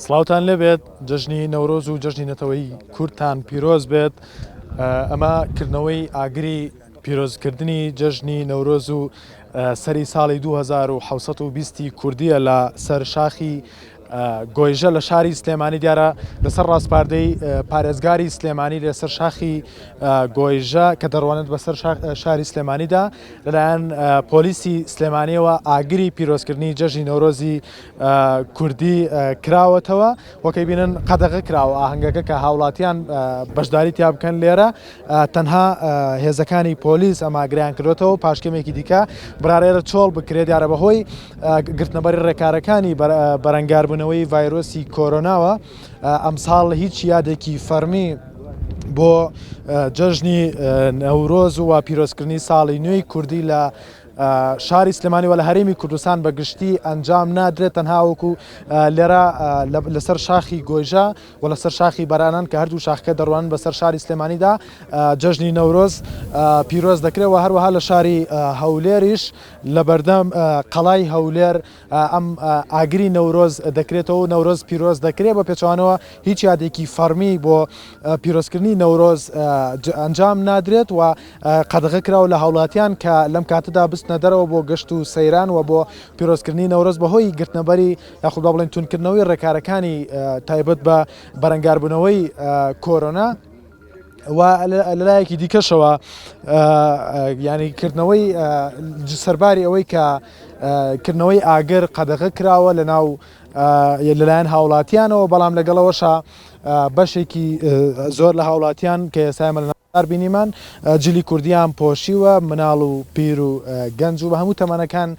سڵاوتان لێبێت جژنی نەورۆز و جژنی نەتەوەی کورتان پیرۆز بێت. ئەمە کردنەوەی ئاگری پیرۆزکردنی جژنی نەورۆز و سەری ساڵی 2720 کوردیە لە سەر شاخی گۆیژە لە شاری سلێمانی دیارە لەسەر ڕاستپاردەی پارێزگاری سلێمانی لەسەر شاخی گۆیژە کە دەڕوانێت بەسەر شاری سلێمانیدا لەلایەن پۆلیسی سلێمانیەوە ئاگری پیرۆزکردنی جەژنی نەورۆزی کوردی کراوەتەوە وەکەی بینن قەدەغە کراوە ئاهەنگەکە کە هاوڵاتیان بەشداری تیا بکەن لێرە تەنها هێزەکانی پۆلیس ئەماگریان کردوێتەوە پاشکەمێکی دیکە برارێرە چۆڵ بکرێت دیارە بەهۆی گرتنەبەری ڕێکارەکانی بەرەنگاربوونەوەی ڤایرۆسی کۆرۆناوە ئەمساڵ هیچ یادێکی فەرمی بۆ جەژنی نەورۆز و پیرۆزکردنی ساڵی نوێی کوردی لە شاری سلێمانی و لە هەرێمی کوردستان بەگشتی ئەنجام نادرێت تەنها وەکو لێرە لەسەر شاخی گۆیژە و لەسەر شاخی بەرانان کە هەردوو شاخەکە دەڕوانن بەسەر شاری سلێمانیدا جەژنی نەورۆز پیرۆز دەکرێتەوە هەروەها لە شاری هەولێریش لە بەردەم قەڵای هەولێر ئەم ئاگری نەورۆز دەکرێتەوە و نەورۆز پیرۆز دەکرێت بە پێچوانەوە هیچ یادێکی فەرمی بۆ پیرۆزکردنی نەورۆز ئەنجام نادرێت و قەدەغە کراوە لە هاوڵاتیان کە لەم کاتەدا بستنە دەرەوە بۆ گەشت و سەیران و بۆ پیرۆزکردنی نەورۆز بەهۆی گرتنەبەری یاخود با بڵێن تونکردنەوەی ڕێکارەکانی تایبەت بە بەرەنگاربوونەوەی کۆرۆنا و لەلایەکی دیکەشەوە ینیکردنەوەی سەرباری ئەوەی کە کردنەوەی ئاگر قەدەغە کراوە لەناو لەلایەن هاوڵاتیانەوە بەڵام لەگەڵەوەشە بەشێکی زۆر لە هاوڵاتیان کە ئێستا بینیمان جلی کوردیان پۆشیوە مناڵ و پیر و گەنج و بە هەموو تەمەنەکان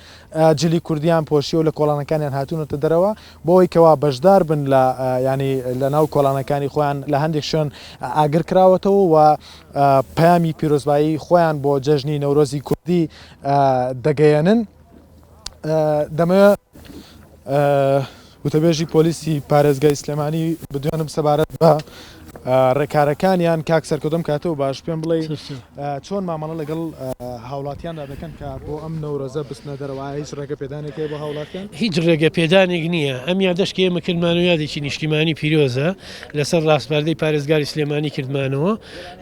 جلی کوردیان پۆشی و لە کۆڵانەکانیان هاتوونەتە دەرەوە بۆی کەوا بەشدار بن لە ینی لە ناو کۆڵانەکانی خۆیان لە هەندێک شوێن ئاگر کراوەتەوە و پەیامی پیرۆزبایی خۆیان بۆ جەژنی نەورۆزی کوردی دەگەیەنن. دەمەوێت وتەبێژی پۆلیسی پارێزگای سلێمانی بدوێنم سەبارەت بە ڕێکارەکانیان کاک سەرکەوتم کاتەوە باش پێم بڵێ چۆن مامەڵە لەگەڵ هاوڵاتیاندا دەکەن کە بۆ ئەم نەورۆزە بستنە دەرەوە هیچ ڕێگە پێدانێکی بۆ هاوڵاتیان هیچ ڕێگە پێدانێک نییە ئەم یادەشکە ئێمە کردمان و یادێکی نیشتیمانی پیرۆزە لەسەر ڕاستپاردەی پارێزگاری سلێمانی کردمانەوە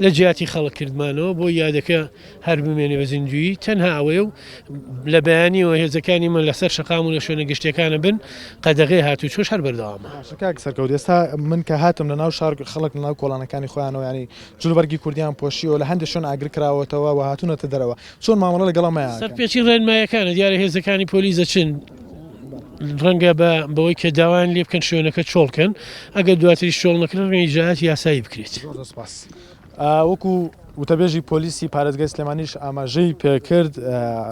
لە جیاتی خەڵک کردمانەوە بۆ یادەکە هەر بمێنێ بە زیندوی تەنها ئەوەیە و لە بەیانیەوە هێزەکانی من لەسەر شەقام و لە شوێنە گشتەکانە بن قەدەغەی هاتوو چۆش هەر بەردەوامە. کاک سەرکەوت ئێستا من کە هاتم لە ناو شار خەڵک لە ناو کۆڵانەکانی خۆیانەوە ینی جلوبەرگی کوردیان پۆشیەوە لە هەندێک شوێن ئاگر کراوەتەوە و هاتوونەتە دەرەوە چۆن مامەڵە لەگەڵەمەیە سەرپێچی ڕێنمایەکانە دیارە هێزەکانی پۆلیسە چن ڕەنگە بەوەی کە داوان لێ بکەن شوێنەکە چۆڵکەن ئەگەر دواتری شۆڵ نەکردن ڕێی جاات یاسایی بکرێت. وەکو وتەبێژی پۆلیسی پارێزگای سلێمانیش ئاماژەی پێکرد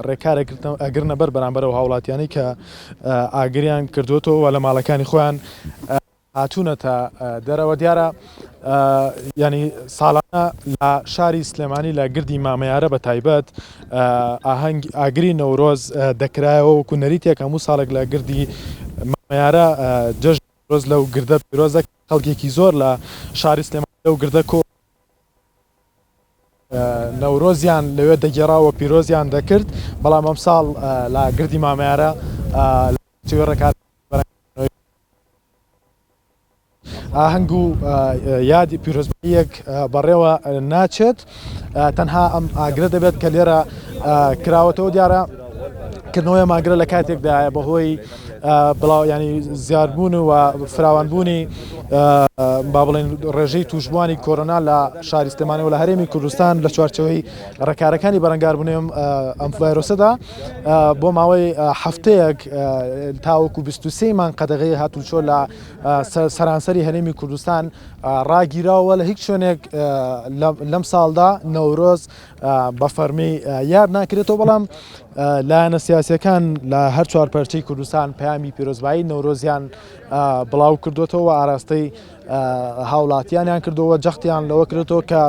ڕێکارەگرنە بەر بەرامبەرەوە هاوڵاتیانی کە ئاگریان کردوێتەوە لە ماڵەکانی خۆیان هاتوونەتە دەرەوە دیارە ینی ساڵانە لە شاری سلێمانی لە گردی مامەیارە بە تایبەت ئاهەنگ ئاگری نەورۆز دەکرایەوە وەکو نەریتێک هەموو ساڵێک لە گردی مامەیارە جەژن نەورۆز لەو گردە پیرۆزە خەڵکێکی زۆر لە شاری سلێمانی لەو گردە کۆ نەورۆزیان لەوێ دەگێڕاوە پیرۆزیان دەکرد بەڵام ئەم ساڵ لە گردی مامەیارە ڕێکار ئاهەنگ و یادی پیرۆزباییەک بەڕێوە ناچێت تەنها ئەم ئاگرە دەبێت کە لێرە کراوەتەوە دیارە کردنەوەی ماگرە لە کاتێکدایە بەهۆی بڵاو ینی زیادبوون و فراوانبوونی با بڵێن ڕێژەی توشبوانی کۆرۆنا لە شاری سلێمانی و لە هەرێمی کوردستان لە چوارچەوەی ڕێکارەکانی بەرەنگاربوونی ئەم ڤایرۆسەدا بۆ ماوەی هەفتەیەک تاوەکو 23 مان قەدەغەی هاتوچۆ لە سەرانسەری هەرێمی کوردستان ڕاگیراوە لە هیچ شوێنێک لەم ساڵدا نەورۆز بە فەرمی یاد ناکرێتەوە بەڵام لایەنە سیاسیەکان لە هەر چوار پەرچەی کوردستان پەیامی پیرۆزبایی نەورۆزیان بڵاو کردوێتەوە ئاراستەی هاوڵاتیانیان کردەوە جەختیان لەوە کردێتەوە کە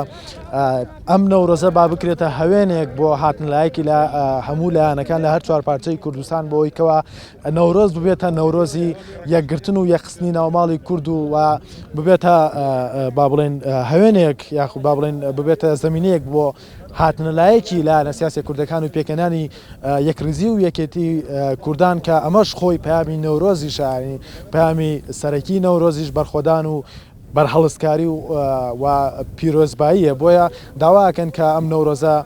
ئەم نەورۆزە با بکرێتە هەوێنێک بۆ هاتنلایەکی لە هەموو لایەنەکان لە هەر چوار پارچەی کوردستان بۆەوەی کەوە نەورۆز ببێتە نەورۆزی یەکگرتن و یەخستنی ناوماڵی کورد و ببێتە با بڵێن هەوێنێک یاخود با بڵێن ببێتە زەمینەیەک بۆ هاتنەلایەکی لایەنە سیاسی کوردەکان و پێکەنانی یەکریزی و یەکێتی کوردان کە ئەمەش خۆی پامی نەورۆزی شاری پامی سەرەکی نەورۆزیش بەرخۆدان و بەرهەڵسکاری و پیرۆزباییە بۆیە داواکەن کە ئەم نەورۆزە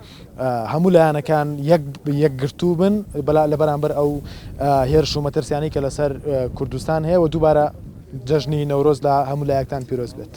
هەموو لایەنەکان یەکگرتوو بن لە بەرامبەر ئەو هێرش و مەترسیانی کە لەسەر کوردستان هەیە و دووبارە جەژنی نەورۆز لە هەموو لایەکتان پیرۆز بێت.